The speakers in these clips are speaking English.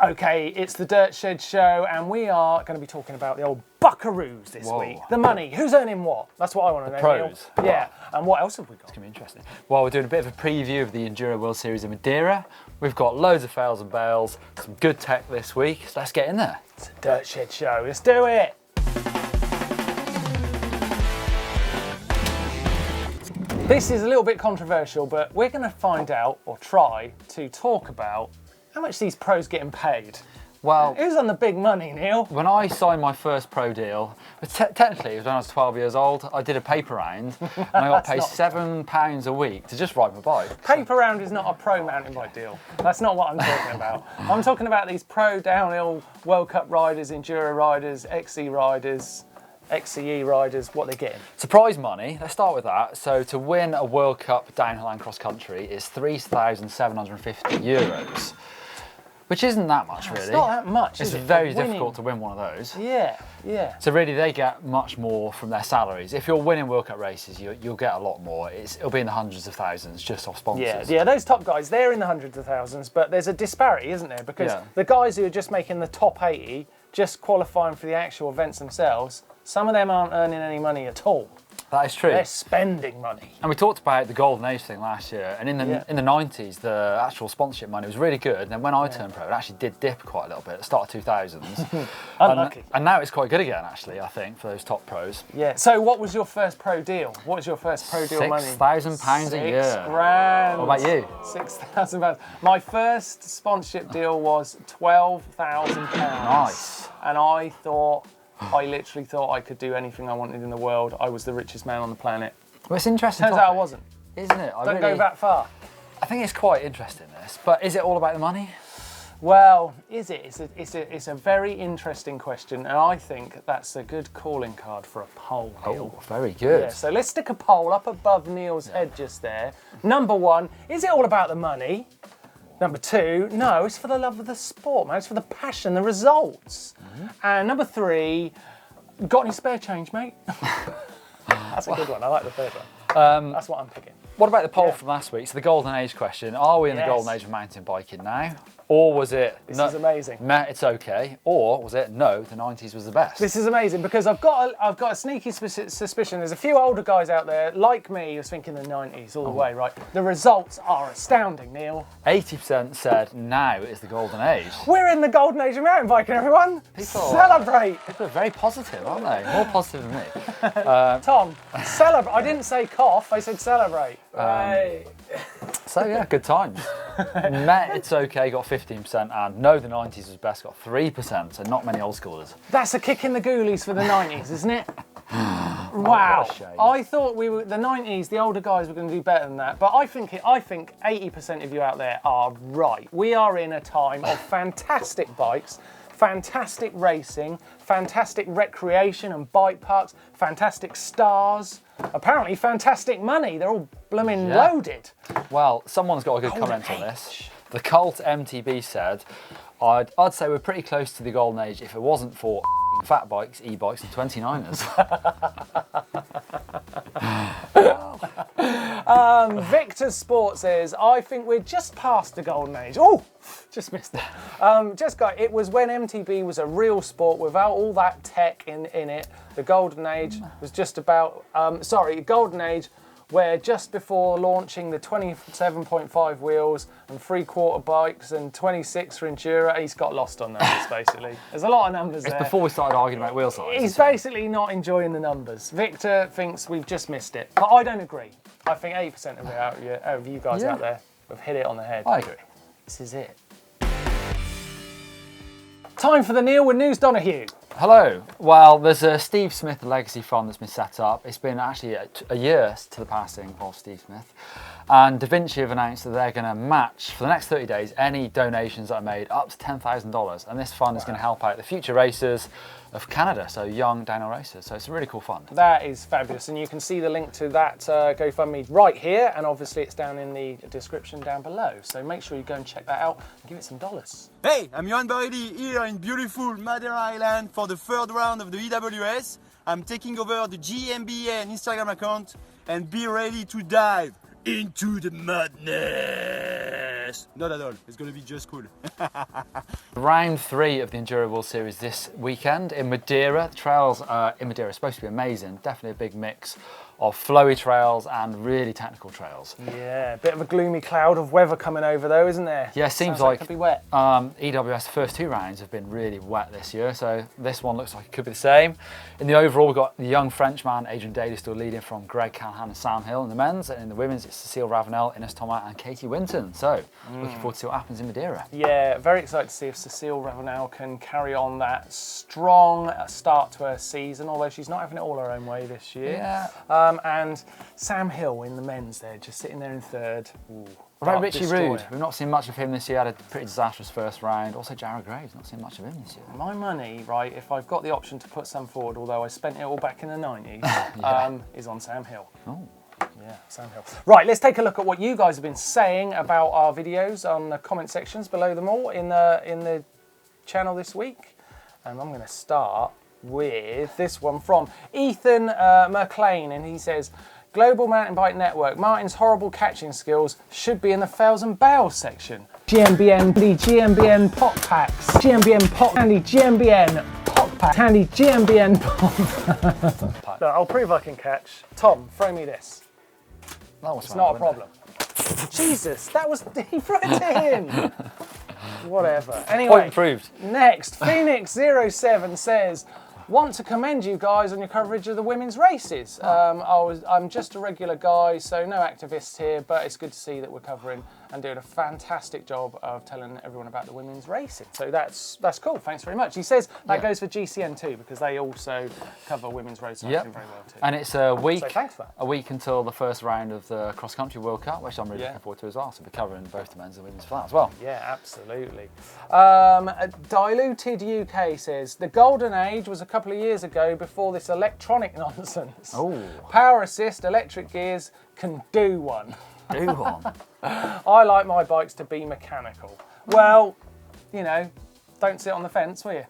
Okay, it's the Dirt Shed Show, and we are going to be talking about the old buckaroos this week. The money. Who's earning what? That's what I want to know. Pros. Neil. Yeah. And what else have we got? It's going to be interesting. Well, we're doing a bit of a preview of the Enduro World Series in Madeira. We've got loads of fails and bails, some good tech this week, so let's get in there. It's a Dirt Shed Show. Let's do it. This is a little bit controversial, but we're going to find out, or try to talk about, how much these pros getting paid. Well, who's on the big money, Neil? When I signed my first pro deal, technically it was when I was 12 years old, I did a paper round and I got paid £7 a week to just ride my bike. Paper round is not a pro mountain bike deal. That's not what I'm talking about. I'm talking about these pro downhill World Cup riders, Enduro riders, XC riders, XCE riders, what they're getting. Surprise money, let's start with that. So to win a World Cup downhill and cross country is €3,750. Which isn't that much, really. It's not that much, It's is it? very difficult to win one of those. Yeah, yeah. So really, they get much more from their salaries. If you're winning World Cup races, you'll get a lot more. It'll be in the hundreds of thousands just off sponsors. Yeah, those top guys, they're in the hundreds of thousands, but there's a disparity, isn't there? Because the guys who are just making the top 80, just qualifying for the actual events themselves, some of them aren't earning any money at all. That is true. They're spending money. And we talked about the golden age thing last year, and in the 90s, the actual sponsorship money was really good. And then when I turned pro, it actually did dip quite a little bit at the start of 2000s. Unlucky. And now it's quite good again, actually, I think, for those top pros. Yeah. So what was your first pro deal? What was your first pro deal money? £6,000 a year. £6,000. What about you? £6,000. My first sponsorship deal was £12,000. Nice. And I literally thought I could do anything I wanted in the world. I was the richest man on the planet. Well, it's interesting. Turns out I wasn't. Isn't it? Don't go that far. I think it's quite interesting, this. But is it all about the money? Well, is it? It's a very interesting question, and I think that's a good calling card for a poll, Neil. Oh, very good. Yeah, so let's stick a poll up above Neil's head just there. Number 1, is it all about the money? Number 2, no, it's for the love of the sport, man. It's for the passion, the results. And number 3, got any spare change, mate? That's a good one. I like the third one. That's what I'm picking. What about the poll from last week? So the golden age question. Are we in the golden age of mountain biking now? Or was it, this is amazing. Meh, it's okay. Or was it, no, the 90s was the best? This is amazing because I've got a sneaky suspicion. There's a few older guys out there, like me, who's thinking the 90s all the way, right? The results are astounding, Neil. 80% said now is the golden age. We're in the golden age of mountain biking, everyone. Celebrate. People are very positive, aren't they? More positive than me. Tom, celebrate. I didn't say cough, I said celebrate. Right. So yeah, good times. Meh, it's okay, got 15%, and no, the 90s was best, got 3%, so not many old schoolers. That's a kick in the ghoulies for the 90s, isn't it? Wow. I thought the 90s, the older guys were going to do better than that, but I think 80% of you out there are right. We are in a time of fantastic bikes, fantastic racing, fantastic recreation and bike parks, fantastic stars, apparently fantastic money. They're all blooming loaded. Well, someone's got a good comment on this. The cult MTB said, I'd say we're pretty close to the golden age if it wasn't for fat bikes, e-bikes and 29ers. Victor Sport says, I think we're just past the golden age. Oh, just missed it. It was when MTB was a real sport without all that tech in it. The golden age was just about, golden age where just before launching the 27.5 wheels and 3/4 bikes and 26 for Enduro, he's got lost on numbers basically. There's a lot of numbers there. It's before we started arguing about wheel size. He's basically not enjoying the numbers. Victor thinks we've just missed it, but I don't agree. I think 80% of you guys out there have hit it on the head. I agree. This is it. Time for the Neil with News Donahue. Hello. Well, there's a Steve Smith Legacy Fund that's been set up. It's been actually a year to the passing of Steve Smith. And Da Vinci have announced that they're going to match, for the next 30 days, any donations that are made up to $10,000. And this fund is going to help out the future racers of Canada, so young downhill racers. So it's a really cool fund. That is fabulous. And you can see the link to that GoFundMe right here. And obviously it's down in the description down below. So make sure you go and check that out and give it some dollars. Hey, I'm Johan Baridi here in beautiful Madeira Island for the 3rd round of the EWS. I'm taking over the GMBN Instagram account and be ready to dive into the madness. Yes, not at all. It's going to be just cool. Round 3 of the Enduro World Series this weekend in Madeira. The trails in Madeira are supposed to be amazing. Definitely a big mix of flowy trails and really technical trails. Yeah, a bit of a gloomy cloud of weather coming over though, isn't there? Yeah, seems Sounds like it could be wet. EWS first 2 rounds have been really wet this year, so this one looks like it could be the same. In the overall, we've got the young Frenchman Adrian Daly still leading from Greg Callahan and Sam Hill in the men's, and in the women's it's Cecile Ravenel, Ines Thomas and Katie Winton. So looking forward to see what happens in Madeira. Yeah, very excited to see if Cecile Ravenel can carry on that strong start to her season, although she's not having it all her own way this year. Yeah. And Sam Hill in the men's there, just sitting there in third. Ooh, What about dark Richie destroyer. Rude? We've not seen much of him this year. Had a pretty disastrous first round. Also Jared Graves, not seen much of him this year. My money, right, if I've got the option to put some forward, although I spent it all back in the 90s, is on Sam Hill. Oh. Yeah, Sam Hill. Right, let's take a look at what you guys have been saying about our videos on the comment sections below them all in the channel this week. And I'm going to start with this one from Ethan McLean, and he says, Global Mountain Bike Network, Martyn's horrible catching skills should be in the fails and bails section. GMBN, the GMBN pot packs, GMBN pot handy, GMBN pot pack, handy GMBN pot. No, I'll prove I can catch. Tom, throw me this. It's not a problem. Jesus, that was, he threw it in. Whatever. Anyway, Point proved. next, Phoenix07 says, want to commend you guys on your coverage of the women's races. I'm just a regular guy, so no activists here, but it's good to see that we're covering and doing a fantastic job of telling everyone about the women's racing. So that's cool. Thanks very much. He says that goes for GCN too, because they also cover women's racing very well too. And it's a week, So thanks for that. a week until the first round of the Cross Country World Cup, which I'm really looking forward to as well. So we're covering both the men's and women's for that as well. Yeah, absolutely. Diluted UK says, the golden age was a couple of years ago before this electronic nonsense. Oh. Power assist, electric gears, can do one. Do one. I like my bikes to be mechanical. Well, you know, don't sit on the fence, will you?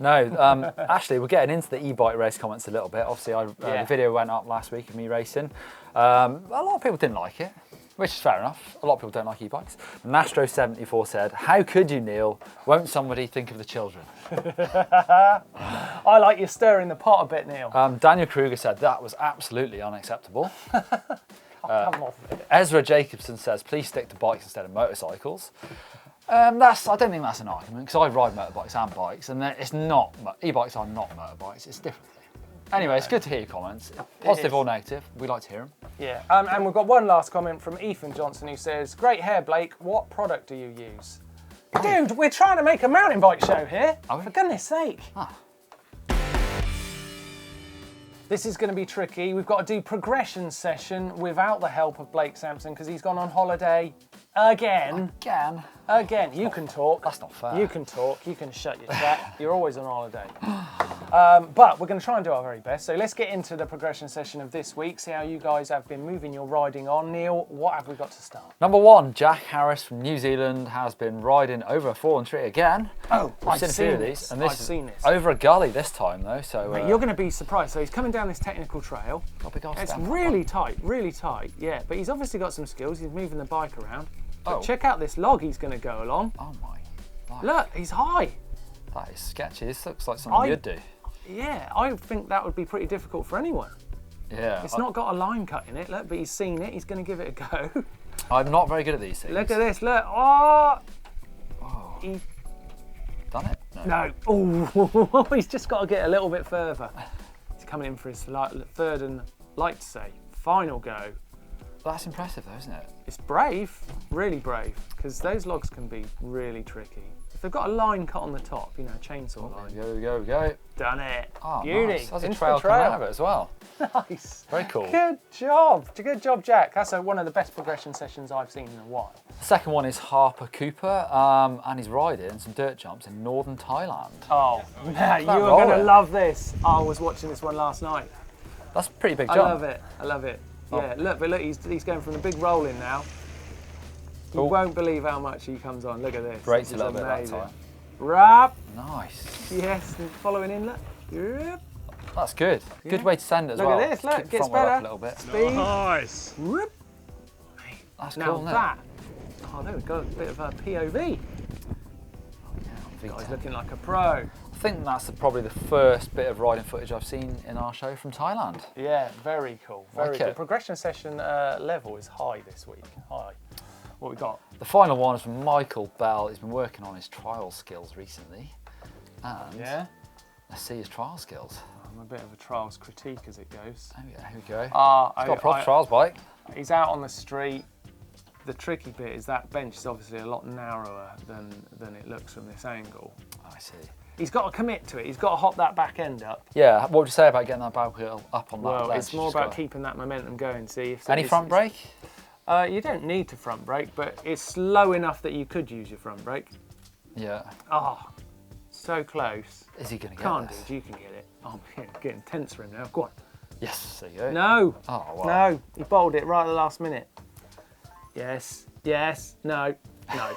No, actually, we're getting into the e-bike race comments a little bit. Obviously, the video went up last week of me racing. A lot of people didn't like it, which is fair enough. A lot of people don't like e-bikes. Nastro74 said, how could you, Neil? Won't somebody think of the children? I like you stirring the pot a bit, Neil. Daniel Kruger said, that was absolutely unacceptable. Come off it. Ezra Jacobson says, please stick to bikes instead of motorcycles. I don't think that's an argument, because I ride motorbikes and bikes, and it's not, e-bikes are not motorbikes, it's different. Anyway, it's good to hear your comments, positive or negative, we like to hear them. Yeah, and we've got one last comment from Ethan Johnson who says, great hair, Blake, what product do you use? Dude, we're trying to make a mountain bike show here, for goodness sake. This is going to be tricky. We've got to do progression session without the help of Blake Sampson because he's gone on holiday again. Again. You can talk. That's not fair. You can talk. You can shut your chat. You're always on holiday. But we're going to try and do our very best. So let's get into the progression session of this week. See how you guys have been moving your riding on. Neil, what have we got to start? Number 1, Jack Harris from New Zealand has been riding over a fallen tree again. Oh, I've seen a few of these, and I've seen this. Over a gully this time though. So Mate, you're going to be surprised. So he's coming down this technical trail. It's really tight, yeah. But he's obviously got some skills. He's moving the bike around. But check out this log he's going to go along. Oh my life. Look, he's high. That is sketchy. This looks like something you'd do. Yeah, I think that would be pretty difficult for anyone. Yeah. It's not got a line cut in it, look, but he's seen it. He's going to give it a go. I'm not very good at these things. Look at this, look. Oh! He's done it? No. Oh, he's just got to get a little bit further. He's coming in for his third and, like to say, final go. That's impressive though, isn't it? It's brave, really brave, because those logs can be really tricky. If they've got a line cut on the top, you know, a chainsaw line. Go. Done it. Oh, beauty. Nice. That's a trail coming out of it as well. Nice. Very cool. Good job, Jack. That's one of the best progression sessions I've seen in a while. The second one is Harper Cooper, and he's riding some dirt jumps in northern Thailand. Oh, man, you are going to love this. I was watching this one last night. That's a pretty big jump. I love it. Yeah, look, he's going from the big roll in now. You won't believe how much he comes on. Look at this. Brakes a little bit that time. Rap. Nice. Yes, and following in, look. Yep. That's good. Good way to send it as look well. Look at this, look, Keep gets front wheel better. Up a little bit. Speed. Nice. Whoop. That's Now cool, isn't it? that Oh, there we go, a bit of a POV. Yeah, Guy's looking like a pro. I think that's probably the first bit of riding footage I've seen in our show from Thailand. Yeah, very cool. Very Okay. cool. Progression session level is high this week. High. What we got? The final one is from Michael Bell. He's been working on his trial skills recently. And Yeah. let's see his trial skills. I'm a bit of a trials critique as it goes. Here we go. He's Ah, got a proper trials bike. He's out on the street. The tricky bit is that bench is obviously a lot narrower than it looks from this angle. I see. He's got to commit to it. He's got to hop that back end up. Yeah, what would you say about getting that bike wheel up on that Well, ledge? it's more Just about got- keeping that momentum going. See if Any front brake? You don't need to front brake, but it's slow enough that you could use your front brake. Yeah. Oh, so close. Is he going to get Can't this? do. You can get it. Oh, I'm getting tense for him now. Go on. Yes, there you go. No. Oh, wow. No. He bowled it right at the last minute. Yes. Yes. No. No.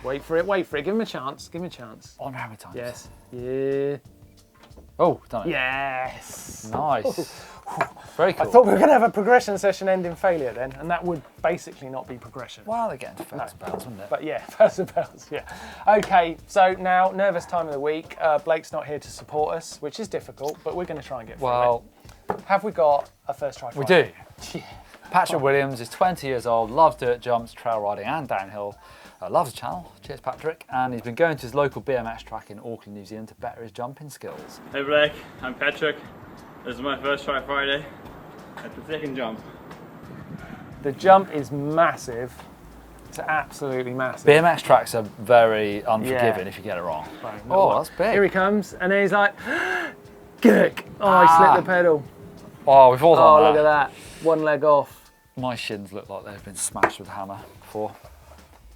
Wait for it. Wait for it. Give him a chance. Give him a chance. On how many times? Yes. Yeah. Oh, done it. Yes. Nice. Very cool. I thought we were going to have a progression session end in failure then, and that would basically not be progression. Well, they're getting to first bells, wouldn't it? But yeah, first and bells, yeah. Okay, so now, nervous time of the week. Blake's not here to support us, which is difficult, but we're going to try and get through Well, it. Have we got a first try? we do. Yeah. Patrick Williams is 20 years old, loves dirt jumps, trail riding and downhill. Loves the channel. Cheers, Patrick. And he's been going to his local BMX track in Auckland, New Zealand to better his jumping skills. Hey Blake, I'm Patrick. This is my first try Friday at the second jump. The jump is massive. It's absolutely massive. BMX tracks are very unforgiving Yeah. if you get it wrong. Right, Oh, that's big. Here he comes, and then he's like, Gurk! Oh, he slipped the pedal. Oh, we've all done Oh, that. look at that. One leg off. My shins look like they've been smashed with a hammer before.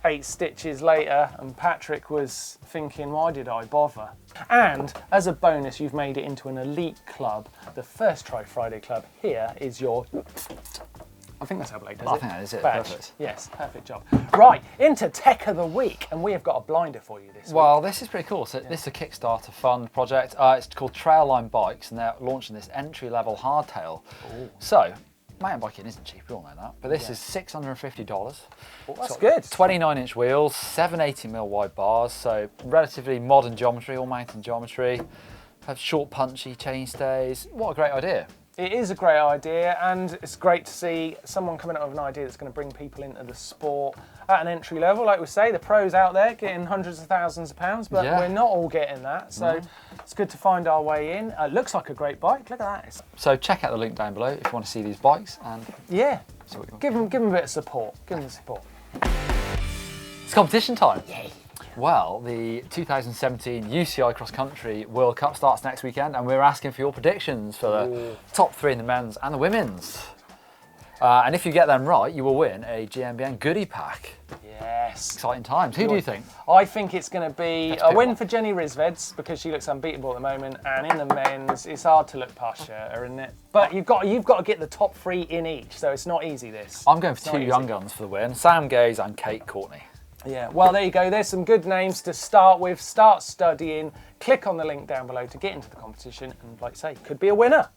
8 stitches later, and Patrick was thinking, why did I bother? And as a bonus, you've made it into an elite club. The First Try Friday club here is your, I think that's how Blake does I it. think that is it, Badge. perfect. Yes, perfect job. Right, into Tech of the Week, and we have got a blinder for you this week. Well, this is pretty cool. So this is a Kickstarter fund project. It's called Trailline Bikes, and they're launching this entry-level hardtail. So, mountain biking isn't cheap, we all know that. But this is $650. Well, that's good. 29-inch wheels, 780mm wide bars, so relatively modern geometry, all mountain geometry. Have short, punchy chainstays. What a great idea. It is a great idea, and it's great to see someone coming up with an idea that's going to bring people into the sport at an entry level. Like we say, the pros out there getting hundreds of thousands of pounds, but Yeah. we're not all getting that. So it's good to find our way in. Looks like a great bike. Look at that. So check out the link down below if you want to see these bikes and Yeah. see what you want. Give them a bit of support. Give them the support. It's competition time. Yay. Well, the 2017 UCI Cross Country World Cup starts next weekend, and we're asking for your predictions for the top 3 in the men's and the women's. And if you get them right, you will win a GMBN goodie pack. Yes. Exciting times. Who do you think? I think it's going to be Let's a pick win one. for Jenny Rizveds because she looks unbeatable at the moment, and in the men's, it's hard to look past her, isn't it? But you've got to get the top 3 in each, so it's not easy. This. I'm going for It's not 2 easy. young guns for the win, Sam Gaze and Kate Courtney. Yeah, well, there you go. There's some good names to start with. Start studying. Click on the link down below to get into the competition, and like I say, could be a winner.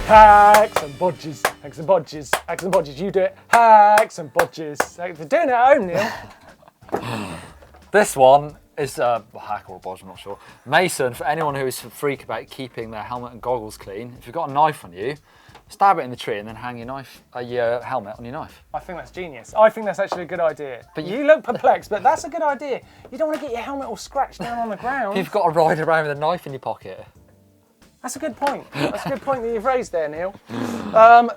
Hacks and bodges, hacks and bodges, hacks and bodges. You do it. Hacks and bodges. They're doing it at home, Neil. This one is a hack or a bodge, I'm not sure. Mason, for anyone who is a freak about keeping their helmet and goggles clean, if you've got a knife on you, stab it in the tree and then hang your helmet on your knife. I think that's genius. I think that's actually a good idea. But you look perplexed, but that's a good idea. You don't want to get your helmet all scratched down on the ground. You've got to ride around with a knife in your pocket. That's a good point. That's a good point that you've raised there, Neil.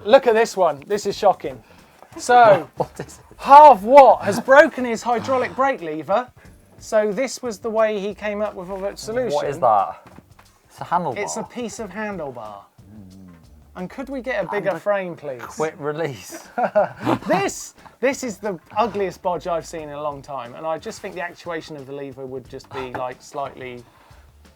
Look at this one. This is shocking. So, What is it? Half Watt has broken his hydraulic brake lever. So this was the way he came up with a solution. What is that? It's a handlebar. It's a piece of handlebar. And could we get a bigger frame, please? quick release. This is the ugliest bodge I've seen in a long time, and I just think the actuation of the lever would just be like slightly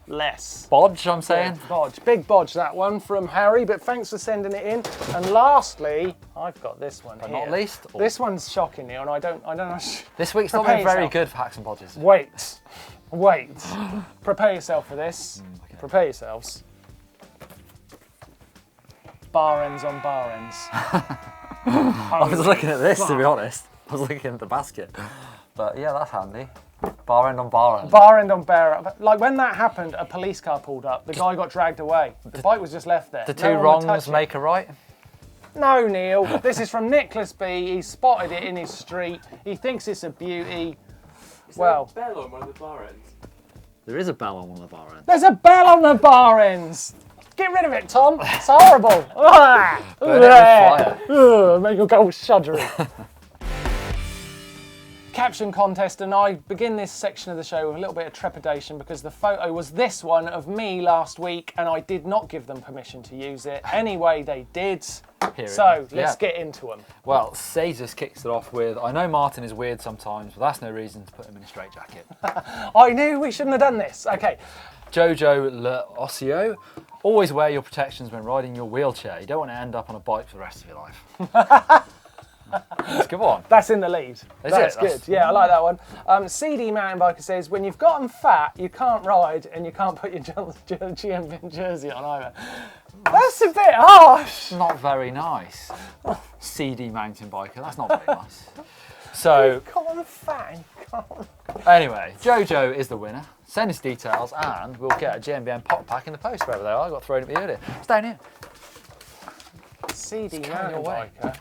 less. Bodge, I'm saying. Yeah, bodge, big bodge that one from Harry, but thanks for sending it in. And lastly, I've got this one But here. not least. This one's shocking, Neil, and I don't know. This week's not Prepare been very yourself. good for hacks and bodges. Wait. Prepare yourself for this. Okay. Prepare yourselves. Bar ends on bar ends. I was looking at this, to be honest. I was looking at the basket. But yeah, that's handy. Bar end on bar end. Bar end on bar end. Like when that happened, a police car pulled up. The guy got dragged away. The bike was just left there. The two wrongs make a right? No, Neil. This is from Nicholas B. He spotted it in his street. He thinks it's a beauty. Is there a bell on one of the bar ends? There is a bell on one of the bar ends. There's a bell on the bar ends. Get rid of it, Tom. It's horrible. Burn it with fire. Make you go shuddering. Caption contest, and I begin this section of the show with a little bit of trepidation because the photo was this one of me last week and I did not give them permission to use it. Anyway, they did. So let's get into them. Well, Cesar kicks it off with, I know Martyn is weird sometimes, but that's no reason to put him in a straitjacket. I knew we shouldn't have done this. Okay. Jojo Le Ossio, always wear your protections when riding your wheelchair. You don't want to end up on a bike for the rest of your life. Let's go on. That's in the lead. That's good. Yeah, I like that one. CD Mountain Biker says, when you've gotten fat, you can't ride and you can't put your GMBN jersey on either. That's a bit harsh. Not very nice. CD mountain biker, that's not very nice. So, you've gotten fat and you can't. Anyway, Jojo is the winner. Send us details and we'll get a GMBN pop pack in the post wherever they are. I got thrown at me earlier. It's down here. CD Mountain Biker.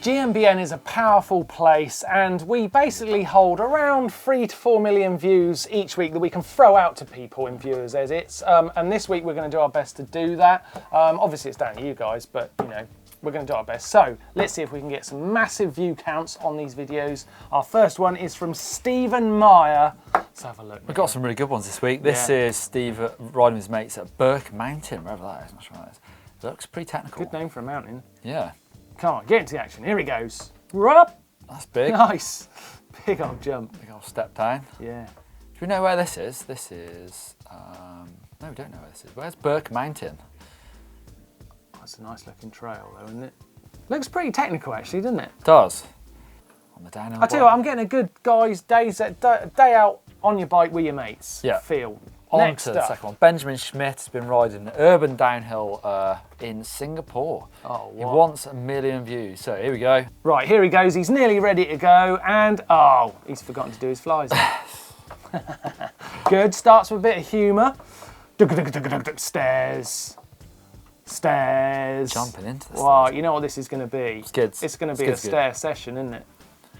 GMBN is a powerful place and we basically hold around 3 to 4 million views each week that we can throw out to people in viewers edits. And this week we're going to do our best to do that. Obviously it's down to you guys, but you know, we're going to do our best. So let's see if we can get some massive view counts on these videos. Our first one is from Stephen Meyer. Let's have a look. We've got some really good ones this week. This is Steve riding with his mates at Burke Mountain, wherever that is. I'm not sure what that is. It looks pretty technical. Good name for a mountain. Yeah. Come on, get into the action. Here he goes. Up. That's big. Nice. Big old jump. Big old step down. Yeah. Do we know where this is? This is, no, we don't know where this is. Where's Burke Mountain? That's a nice looking trail though, isn't it? Looks pretty technical actually, doesn't it? It does. On the downhill. I tell you what, I'm getting a good day out on your bike with your mates. Yeah. Feel. On to the second one. Benjamin Schmidt's been riding urban downhill in Singapore. Oh, what? He wants 1 million views. So here we go. Right, here he goes. He's nearly ready to go, and oh, he's forgotten to do his flies. Good. Starts with a bit of humour. Stairs. Stairs. Jumping into the Wow, you know what this is going to be? Skids. It's going to be a stair session, isn't it?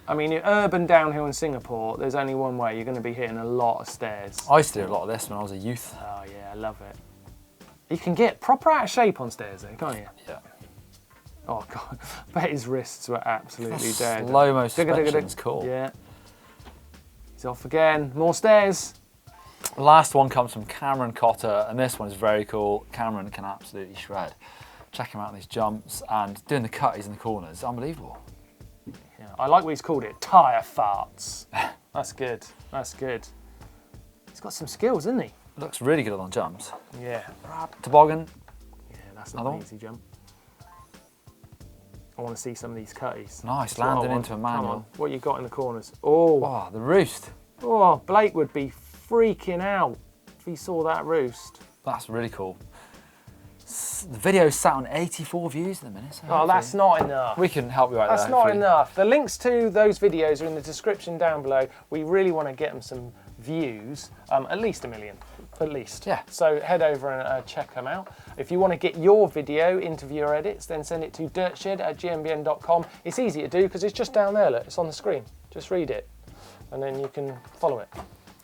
I mean, in urban downhill in Singapore, there's only one way. You're going to be hitting a lot of stairs. I used to do a lot of this when I was a youth. Oh yeah, I love it. You can get proper out of shape on stairs though, can't you? Yeah. Oh God, I bet his wrists were absolutely dead. Slow-mo suspension's cool. Yeah. He's off again. More stairs. The last one comes from Cameron Cotter, and this one is very cool. Cameron can absolutely shred. Check him out on these jumps and doing the cutties in the corners. Unbelievable. Yeah, I like what he's called it. Tyre farts. That's good. That's good. He's got some skills, isn't he? Looks really good on jumps. Yeah. Toboggan. Yeah, that's not an easy jump. I want to see some of these cutties. Nice, landing into a manual. Come on. What you got in the corners? Oh. Oh, the roost. Oh, Blake would be freaking out if he saw that roost. That's really cool. The video's sat on 84 views at the minute. So oh, that's not enough. We can help you out That's there. That's not enough. The links to those videos are in the description down below. We really want to get them some views, at least 1 million, at least. Yeah. So head over and check them out. If you want to get your video into viewer edits, then send it to dirtshed@gmbn.com. It's easy to do because it's just down there, look, it's on the screen. Just read it, and then you can follow it,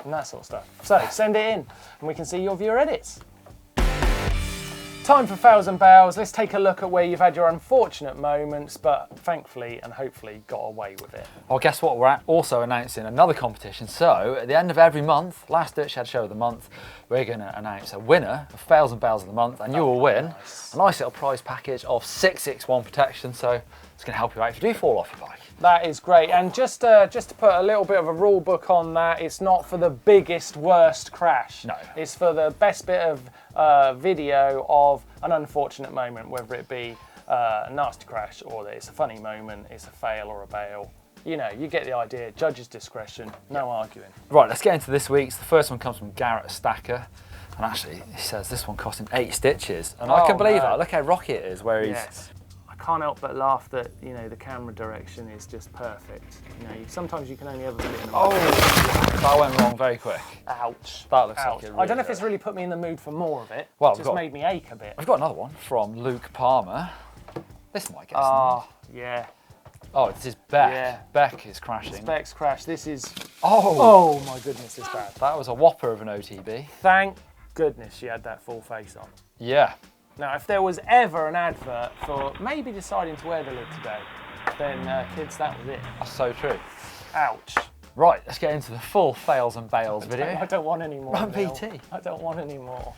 and that sort of stuff. So send it in, and we can see your viewer edits. Time for fails and bails. Let's take a look at where you've had your unfortunate moments, but thankfully and hopefully got away with it. Well, guess what? We're also announcing another competition. So, at the end of every month, last Dirt Shed show of the month, we're going to announce a winner of fails and bails of the month, and you will win a nice little prize package of 661 protection. So, it's going to help you out if you do fall off your bike. That is great, and just to put a little bit of a rule book on that, it's not for the biggest, worst crash. No. It's for the best bit of video of an unfortunate moment, whether it be a nasty crash or that it's a funny moment, it's a fail or a bail. You know, you get the idea. Judge's discretion, no arguing. Right, let's get into this week's. The first one comes from Garrett Stacker. And actually, he says this one cost him 8 stitches. And I can believe that. Look how rocky it is, where he's... Yes. I can't help but laugh that, you know, the camera direction is just perfect. You know, sometimes you can only ever put it in a That went wrong very quick. Ouch. That looks Ouch. like it I don't know really if it's really put me in the mood for more of it. Well, It just made me ache a bit. I've got another one from Luke Palmer. This might get Ah, yeah. Oh, this is Beck. Yeah. Beck is crashing. Beck's crash. This is... Oh! Oh my goodness, it's bad. That was a whopper of an OTB. Thank goodness she had that full face on. Yeah. Now, if there was ever an advert for maybe deciding to wear the lid today, then kids, that was it. That's so true. Ouch. Right, let's get into the full fails and bails video. I don't want any more. Run Neil. PT. I don't want any more.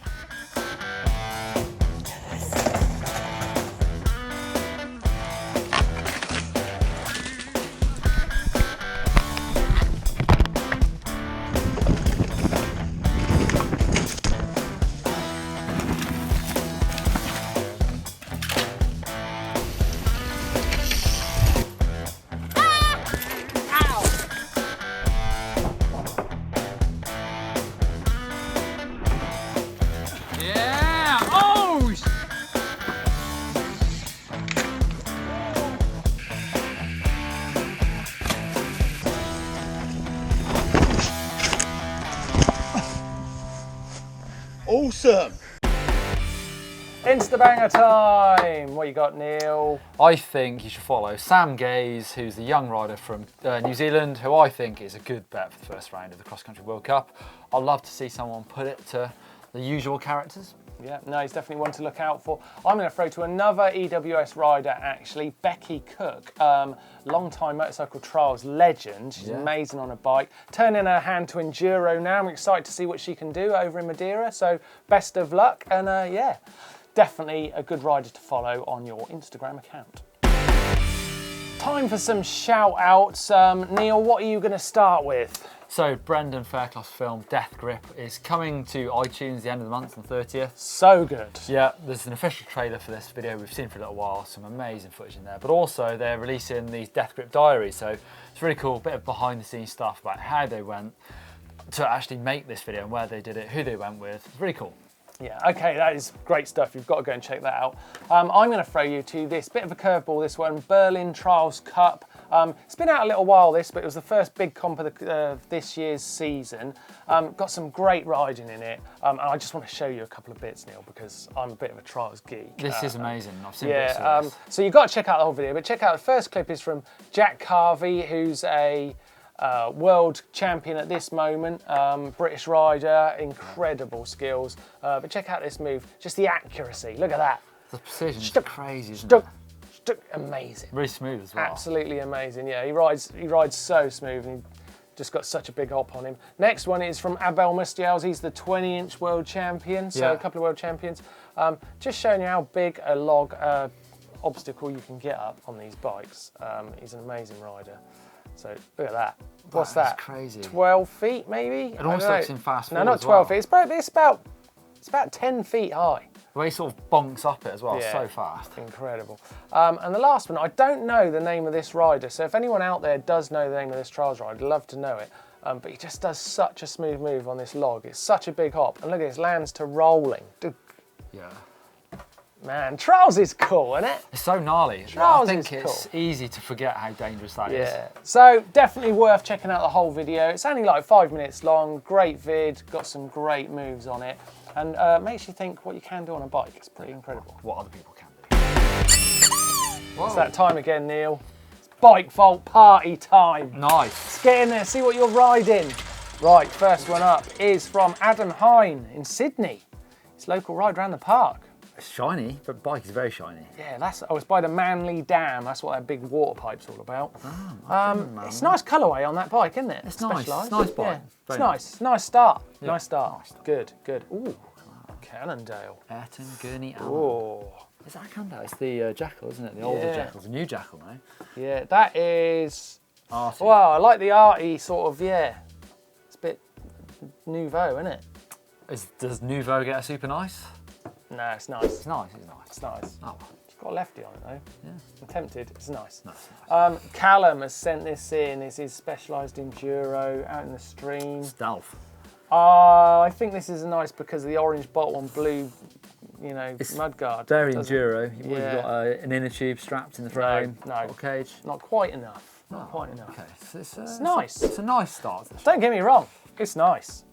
Yeah! Oh! Awesome! Instabanger time! What you got, Neil? I think you should follow Sam Gaze, who's the young rider from New Zealand, who I think is a good bet for the first round of the Cross Country World Cup. I'd love to see someone put it to the usual characters. Yeah, no, he's definitely one to look out for. I'm going to throw to another EWS rider, actually, Becky Cook, long-time motorcycle trials legend. She's amazing on a bike. Turning her hand to enduro now. I'm excited to see what she can do over in Madeira. So best of luck, and yeah, definitely a good rider to follow on your Instagram account. Time for some shout-outs. Neil, what are you going to start with? So Brendan Fairclough's film Death Grip is coming to iTunes the end of the month on the 30th. So good. Yeah, there's an official trailer for this video we've seen for a little while, some amazing footage in there, but also they're releasing these Death Grip diaries, so it's really cool, a bit of behind the scenes stuff about how they went to actually make this video and where they did it, who they went with. It's really cool. Yeah, okay, that is great stuff. You've got to go and check that out. I'm going to throw you to this bit of a curveball, this one, Berlin Trials Cup. It's been out a little while, this, but it was the first big comp of this year's season. Got some great riding in it, and I just want to show you a couple of bits, Neil, because I'm a bit of a trials geek. This is amazing. I've seen bits of this. So you've got to check out the whole video, but check out the first clip is from Jack Carvey, who's a world champion at this moment, British rider, incredible skills. But check out this move, just the accuracy. Look at that. The precision is crazy, isn't it? Amazing. Really smooth as well. Absolutely amazing. Yeah, he rides so smooth, and he just got such a big hop on him. Next one is from Abel Mustiels. He's the 20-inch world champion, so a couple of world champions. Just showing you how big a log obstacle you can get up on these bikes. He's an amazing rider. So look at that. What's that? That's crazy. 12 feet maybe? It almost looks in fast forward. No, not as 12 well. feet. It's about 10 feet high. The way he sort of bonks up it as well, Yeah, so fast. Incredible. And the last one, I don't know the name of this rider, so if anyone out there does know the name of this trials rider, I'd love to know it. But he just does such a smooth move on this log. It's such a big hop. And look at this, lands to rolling. Yeah. Man, trials is cool, isn't it? It's so gnarly. Trials I think is it's cool. easy to forget how dangerous that is. Yeah. So definitely worth checking out the whole video. It's only like 5 minutes long, great vid, got some great moves on it. And makes you think what you can do on a bike. It's pretty incredible. What other people can do. It's that time again, Neil. It's bike vault party time. Nice. Let's get in there, see what you're riding. Right, first one up is from Adam Hine in Sydney. It's local ride around the park. It's shiny, but bike is very shiny. Yeah, it's by the Manly Dam. That's what that big water pipe's all about. It's a nice colourway on that bike, isn't it? It's nice. It's Specialised. a nice bike. Yeah. It's Very nice. Nice start. Yeah. Nice start. Good, good. Ooh, Cannondale. Ayrton Gurney Allen. Oh, Is that a Cannondale? It's the Jackal, isn't it? The older Yeah. Jackal. The new Jackal now. yeah, that is. Arty. Well, I like the arty sort of. Yeah, it's a bit nouveau, isn't it? Does Nouveau get a super nice? No, it's nice. It's nice, it's nice. It's nice. Oh, It's got a lefty on it though. yeah. I'm tempted. It's nice. Nice. Callum has sent this in. This is specialised enduro out in the stream. Stealth. I think this is nice because of the orange bottle and blue you know, mudguard. Very enduro. You've Yeah. got an inner tube strapped in the frame. No. Got a cage. Not quite enough. Not quite enough. Okay, so It's nice. It's a nice start. Don't get me wrong, it's nice.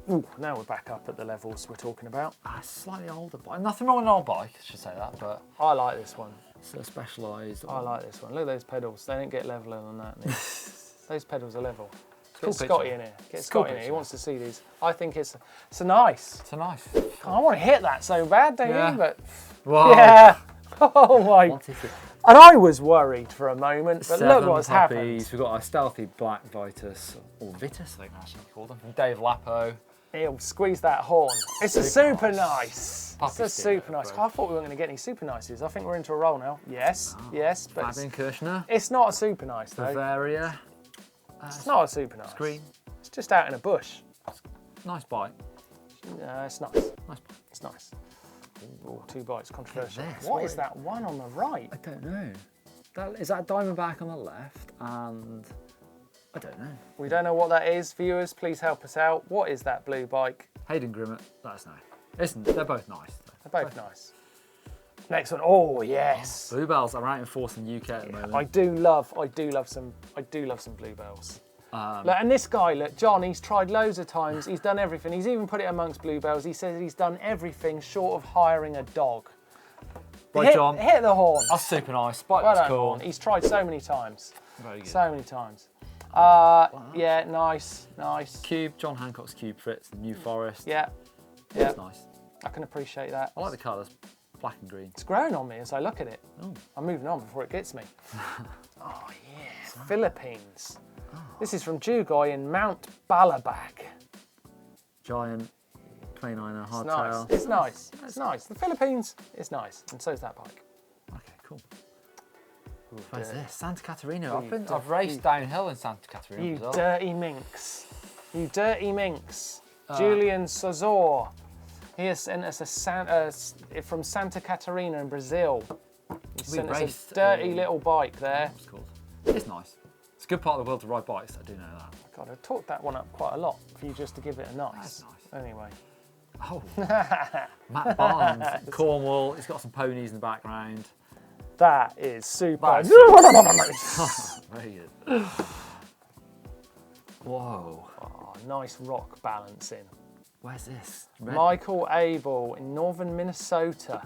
Ooh, now we're back up at the levels we're talking about. Slightly older bike. Nothing wrong with an old bike, I should say that, but I like this one. it's a specialised. I like this one. Look at those pedals. They don't get leveler than that. Neil. Those pedals are level. cool Get Scotty picture. in here. Get It's a cool Scotty in here. He picture. wants to see these. I think it's nice. It's a nice. I want to hit that so bad, don't Yeah. you? But Whoa. yeah. Oh my. What is it? And I was worried for a moment, but look 7 what's puppies. happened. We've got our stealthy black Vitus, or Vitus, I think actually called them, from Dave Lapo. He'll squeeze that horn. It's a super nice. Puppy It's a steer, super nice. bro. I thought we weren't going to get any super nices. I think we're into a roll now. Yes, yes, but Fabian Kirchner, it's not a super nice though. Bavaria, It's not a super nice. Green. It's just out in a bush. Nice bike. It's nice. Nice bike. It's nice. Ooh, 2 bites, controversial. this. What is that one on the right? I don't know. Is that Diamondback on the left? And I don't know. We don't know what that is. Viewers, please help us out. What is that blue bike? Hayden Grimmett, let us know. Listen, they're both nice. They're both nice. Next one. Oh yes. Bluebells are out in force in the UK at the moment. I do love some bluebells. Look, and this guy, look, John, he's tried loads of times. He's done everything. He's even put it amongst bluebells. He says he's done everything short of hiring a dog. Right, John. Hit the horn. That's super nice. Bike Well looks done, cool. horn. He's tried so many times. Very good. So many times. Yeah, nice, nice. Cube, John Hancock's Cube Fritz, the New Forest. Yeah, yeah. It's nice. I can appreciate that. I like the colours, black and green. It's growing on me as I look at it. Oh. I'm moving on before it gets me. Oh yeah, Philippines. This is from Jugoy in Mount Balabac. Giant 29er It's hardtail. nice. It's nice. It's nice. The Philippines is nice, and so is that bike. Okay, cool. Ooh, Where's dirty. this? Santa Catarina. You I've raced downhill in Santa Catarina. You as well. dirty minx. You dirty minx. Julian Sazor. He has sent us from Santa Catarina in Brazil. He sent us raced, a dirty little bike there. What's it called? It's nice. It's a good part of the world to ride bikes, I do know that. God, I talked that one up quite a lot for you just to give it a nice. That's nice. Anyway. Oh, Matt Barnes, Cornwall. It's got some ponies in the background. That is super. That's Very good. Whoa. Oh, nice rock balancing. Where's this? Red. Michael Abel in northern Minnesota.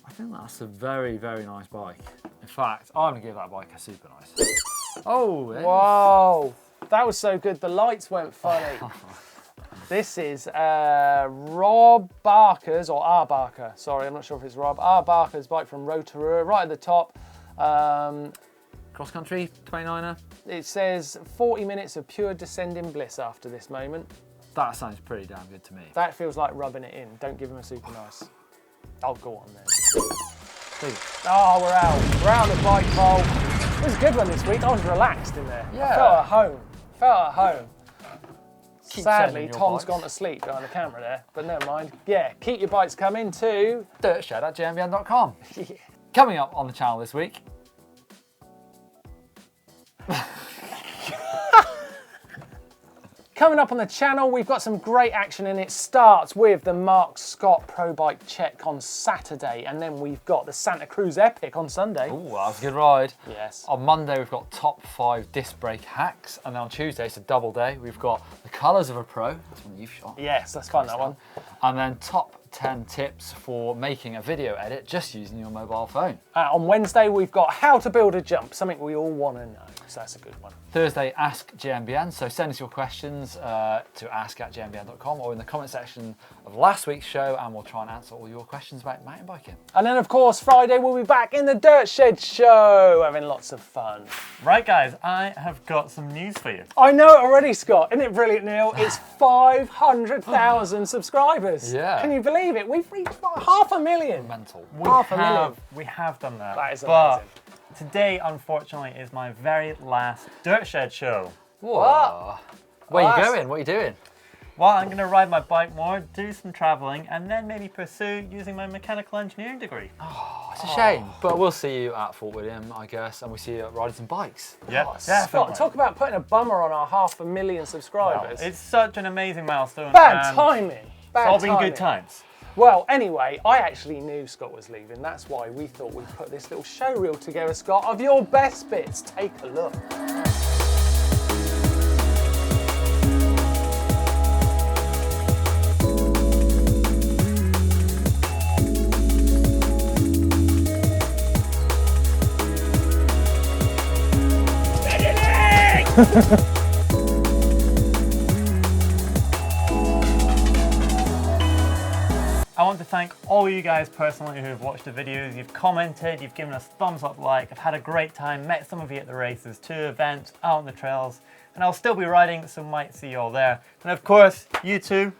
I think that's a very, very nice bike. In fact, I'm going to give that bike a super nice. Oh, it is. Whoa, that was so good. The lights went funny. This is Rob Barker's, or R. Barker, sorry, I'm not sure if it's Rob. R. Barker's bike from Rotorua, right at the top. Cross country, 29er. It says 40 minutes of pure descending bliss after this moment. That sounds pretty damn good to me. That feels like rubbing it in. Don't give him a super nice. Oh, go on then. Oh, we're out. We're out of the bike bowl. It was a good one this week. I was relaxed in there. Yeah. I felt at home. Felt at home. Keep Sadly, sending your Tom's bikes. gone to sleep behind the camera there, but never mind. Yeah, keep your bikes coming too. dirtshed@gmbn.com. Yeah. Coming up on the channel this week. Coming up on the channel, we've got some great action, and it starts with the Mark Scott Pro Bike Check on Saturday, and then we've got the Santa Cruz Epic on Sunday. Ooh, that was a good ride. Yes. On Monday, we've got top 5 disc brake hacks, and then on Tuesday, it's a double day. We've got the colours of a pro. That's one you've shot. Yes, that's fun, that one. And then top 10 tips for making a video edit just using your mobile phone. On Wednesday, we've got how to build a jump, something we all want to know, so that's a good one. Thursday, Ask GMBN. So send us your questions to ask@gmbn.com or in the comment section of last week's show, and we'll try and answer all your questions about mountain biking. And then, of course, Friday, we'll be back in the Dirt Shed Show, having lots of fun. Right, guys, I have got some news for you. I know it already, Scott. Isn't it brilliant, Neil? It's 500,000 subscribers. Yeah. Can you believe it? We've reached 500,000. Mental. We have done that. That is but amazing. today, unfortunately, is my very last Dirt Shed show. Whoa. Where are you that's- going? What are you doing? Well, I'm going to ride my bike more, do some travelling, and then maybe pursue using my mechanical engineering degree. It's a shame, but we'll see you at Fort William, I guess, and we'll see you riding some bikes. Yeah, Scott, talk about putting a bummer on our 500,000 subscribers. It's such an amazing milestone. Bad and timing. Bad It's all been timing. good times. Well, anyway, I actually knew Scott was leaving. That's why we thought we'd put this little show reel together, Scott, of your best bits. Take a look. I want to thank all you guys personally who have watched the videos. You've commented, you've given us thumbs up, like. I've had a great time, met some of you at the races, 2 events, out on the trails, and I'll still be riding, so might see you all there. And of course, you two,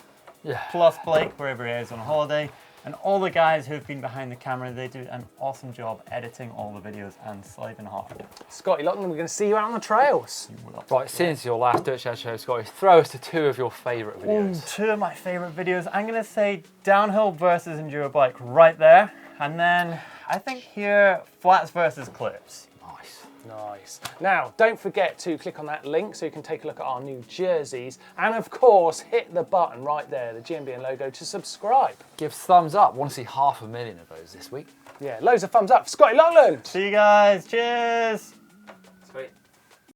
plus Blake, wherever he is on holiday, and all the guys who've been behind the camera. They do an awesome job editing all the videos and slaving hard. Scotty Lockton, we're going to see you out on the trails. Right, since your last Dirt Shed show, Scotty, throw us to 2 of your favourite videos. Ooh, 2 of my favourite videos. I'm going to say downhill versus enduro bike right there. And then I think here, flats versus clips. Nice. Now, don't forget to click on that link so you can take a look at our new jerseys. And of course, hit the button right there, the GMBN logo, to subscribe. Give thumbs up. Want to see 500,000 of those this week. Yeah, loads of thumbs up for Scotty Lockton. See you guys. Cheers.